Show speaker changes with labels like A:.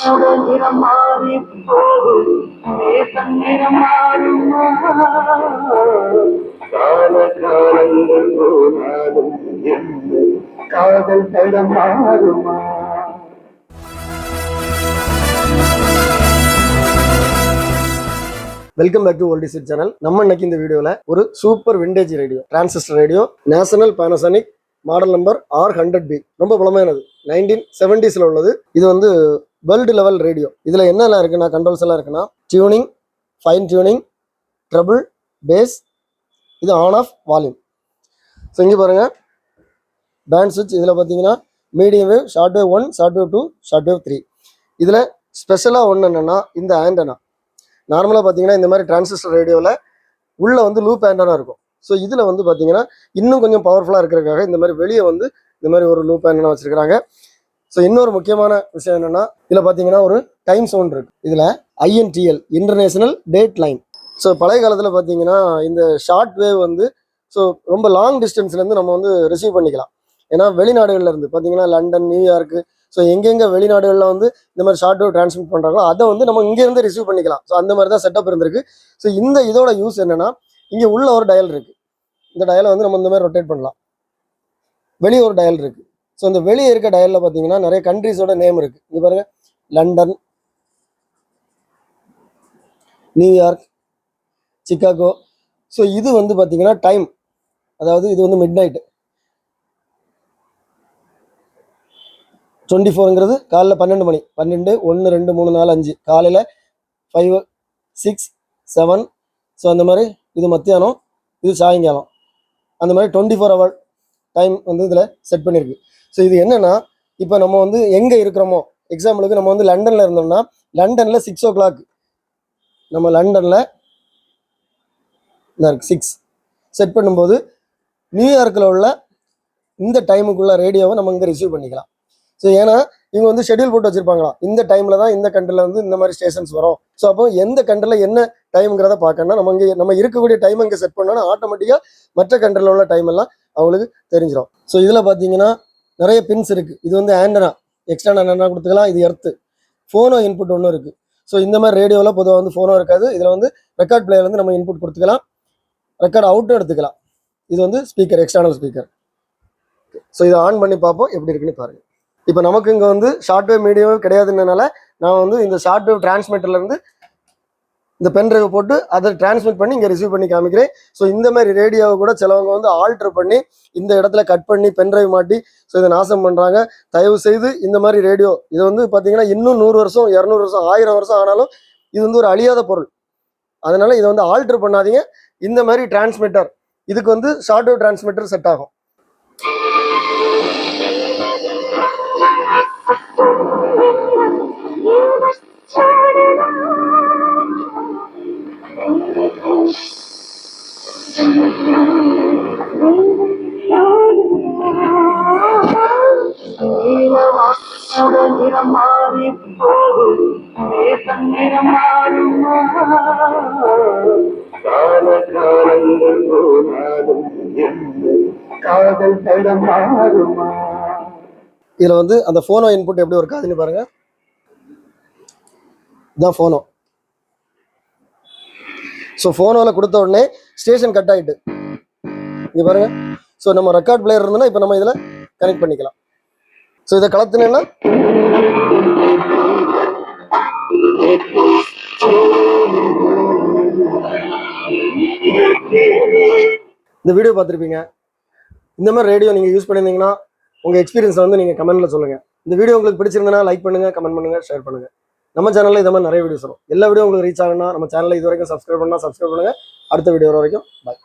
A: நிறம் மாறி போகும் நேசம் நிறம் மாறுமா கால காலங்கள் போனாலும் என்ன காதல் தடம் மாறுமா. Welcome back to old is it channel. நம்ம இன்னைக்கு இந்த வீடியோவில் ஒரு super vintage radio, transistor radio, National Panasonic model number R100B, ரொம்ப பழமையானது, 1970s உள்ளது. இது வந்து வேர்ல்டு லெவல் ரேடியோ. இதில் என்னெல்லாம் இருக்குன்னா, கண்ட்ரோல்ஸ் எல்லாம் இருக்குன்னா, tuning, fine tuning, treble, bass, இது ஆன் ஆஃப் வால்யூம். ஸோ இங்கே பாருங்கள், பேண்ட் சுவிட்ச். இதில் பார்த்தீங்கன்னா medium wave, short wave 1, short wave 2, short wave 3. இதில் ஸ்பெஷலாக ஒன்று என்னென்னா, இந்த ஆண்டனா நார்மலாக பார்த்தீங்கன்னா இந்த மாதிரி டிரான்சிஸ்டர் ரேடியோவில் உள்ளே வந்து லூப் ஆண்டனா இருக்கும். ஸோ இதில் வந்து பார்த்தீங்கன்னா இன்னும் கொஞ்சம் பவர்ஃபுல்லாக இருக்கிறதுக்காக இந்த மாதிரி வெளியே வந்து இந்த மாதிரி ஒரு லூப் ஆண்டனா வச்சுருக்காங்க. ஸோ இன்னொரு முக்கியமான விஷயம் என்னென்னா, இதில் பார்த்தீங்கன்னா ஒரு டைம் சவுண்ட் இருக்குது. இதில் INTL, international date line. So பழைய காலத்தில் பார்த்தீங்கன்னா இந்த ஷார்ட் வேவ் வந்து ஸோ ரொம்ப லாங் டிஸ்டன்ஸ்லேருந்து நம்ம வந்து ரிசீவ் பண்ணிக்கலாம். ஏன்னா வெளிநாடுகளில் இருந்து பார்த்தீங்கன்னா லண்டன், நியூயார்க்கு, ஸோ எங்கெங்கே வெளிநாடுகளில் வந்து இந்த மாதிரி ஷார்ட் வேவ் டிரான்ஸ்மிட் பண்ணுறாங்களோ அதை வந்து நம்ம இங்கேருந்து ரிசீவ் பண்ணிக்கலாம். ஸோ அந்த மாதிரி தான் செட்டப் இருந்திருக்கு. ஸோ இதோட யூஸ் என்னென்னா, இங்கே உள்ள ஒரு டயல் இருக்குது. இந்த டயலை வந்து நம்ம இந்த மாதிரி ரொட்டேட் பண்ணலாம். வெளியே ஒரு டயல் இருக்குது. ஸோ இந்த வெளியே இருக்க டயலில் பார்த்தீங்கன்னா நிறைய கண்ட்ரிஸோட நேம் இருக்குது. இங்கே பாருங்கள், லண்டன், நியூயார்க், சிக்காகோ. ஸோ இது வந்து பார்த்தீங்கன்னா டைம், அதாவது இது வந்து மிட் நைட்டு 24ங்கிறது காலையில் 12 மணி, 12, 1, 2, 3, 4, 5, காலையில் 5, 6, 7. ஸோ அந்த மாதிரி இது மத்தியானம், இது சாயங்காலம், அந்த மாதிரி 24 hour டைம் வந்து இதில் செட் பண்ணியிருக்கு. ஸோ இது என்னென்னா, இப்போ நம்ம வந்து எங்கே இருக்கிறோமோ, எக்ஸாம்பிளுக்கு நம்ம வந்து லண்டனில் இருந்தோம்னா லண்டனில் 6 o'clock, நம்ம லண்டனில் 6 செட் பண்ணும்போது நியூயார்க்கில் உள்ள இந்த டைமுக்குள்ள ரேடியோவை நம்ம இங்கே ரிசீவ் பண்ணிக்கலாம். ஸோ ஏன்னா இவங்க வந்து ஷெட்யூல் போட்டு வச்சுருப்பாங்களாம், இந்த டைமில் தான் இந்த கண்ட்ரியில் வந்து இந்த மாதிரி ஸ்டேஷன்ஸ் வரும். ஸோ அப்போ எந்த கண்ட்ரியில் என்ன டைம்ங்கிறத பார்க்கணும்னா நம்ம இருக்கக்கூடிய டைம் இங்கே செட் பண்ணோன்னா ஆட்டோமேட்டிக்காக மற்ற கண்ட்ரியில் உள்ள டைம் எல்லாம் அவங்களுக்கு தெரிஞ்சிடும். ஸோ இதில் பார்த்தீங்கன்னா நிறைய பின்ஸ் இருக்குது. இது வந்து ஆண்டனா, எக்ஸ்டர்னல் ஆண்டனா கொடுத்துக்கலாம். இது எர்த்து, ஃபோனோ இன்புட் ஒன்று இருக்குது. ஸோ இந்த மாதிரி ரேடியோவில் பொதுவாக வந்து ஃபோனோ இருக்காது. இதில் வந்து ரெக்கார்ட் பிளேயர் வந்து நம்ம இன்புட் கொடுத்துக்கலாம், ரெக்கார்ட் அவுட்டும் எடுத்துக்கலாம். இது வந்து ஸ்பீக்கர், எக்ஸ்டர்னல் ஸ்பீக்கர். ஸோ இதை ஆன் பண்ணி பார்ப்போம் எப்படி இருக்குன்னு பாருங்கள். இப்போ நமக்கு இங்கே வந்து ஷார்ட் வேவ், மீடியம் வேவ் கிடையாதுன்றனால நான் வந்து இந்த ஷார்ட் வேவ் டிரான்ஸ்மிட்டர்லேருந்து இந்த பென் டிரைவ் போட்டு அதை டிரான்ஸ்மிட் பண்ணி இங்கே ரிசீவ் பண்ணி காமிக்கிறேன். ஸோ இந்த மாதிரி ரேடியோவை கூட சிலவங்க வந்து ஆல்டர் பண்ணி இந்த இடத்துல கட் பண்ணி பென் டிரைவ் மாட்டி ஸோ இதை நாசம் பண்ணுறாங்க. தயவு செய்து இந்த மாதிரி ரேடியோ, இது வந்து பார்த்தீங்கன்னா இன்னும் 100 வருஷம், 200 வருஷம், 1000 வருஷம் ஆனாலும் இது வந்து ஒரு அழியாத பொருள். அதனால இதை வந்து ஆல்டர் பண்ணாதீங்க. இந்த மாதிரி டிரான்ஸ்மிட்டர், இதுக்கு வந்து ஷார்ட் வேவ் டிரான்ஸ்மிட்டர் செட் ஆகும். நிறம் மாறி போகும் நேசம் நிறம் மாறுமா கால காலங்கள் போனாலும் என்ன காதல் தடம் மாறுமா. இதில் வந்து அந்த ஃபோனோ இன்புட் எப்படி ஒர்க் ஆகுதுன்னு பாருங்கள். இதுதான் ஃபோனோ. ஸோ ஃபோனோவில் கொடுத்த உடனே ஸ்டேஷன் கட் ஆகிட்டு இங்கே பாருங்கள். ஸோ நம்ம ரெக்கார்ட் பிளேயர் இருந்தோன்னா இப்போ நம்ம இதில் கனெக்ட் பண்ணிக்கலாம். ஸோ இதை கலத்துனேன்னா இந்த வீடியோ பார்த்துருப்பீங்க. இந்த மாதிரி ரேடியோ நீங்கள் யூஸ் பண்ணியிருந்தீங்கன்னா உங்கள் எக்ஸ்பீரியன்ஸை வந்து நீங்கள் கமெண்ட்டில் சொல்லுங்கள். இந்த வீடியோ உங்களுக்கு பிடிச்சிருந்தனா லைக் பண்ணுங்கள், கமெண்ட் பண்ணுங்கள், ஷேர் பண்ணுங்கள். நம்ம சேனலில் இந்த மாதிரி நிறைய வீடியோஸ் வரும். எல்லா வீடியோ உங்களுக்கு ரீச் ஆகுனா நம்ம சேனலில் இது வரைக்கும் சப்ஸ்கிரைப் பண்ணுங்கள். அடுத்த வீடியோ வரைக்கும் பாய்.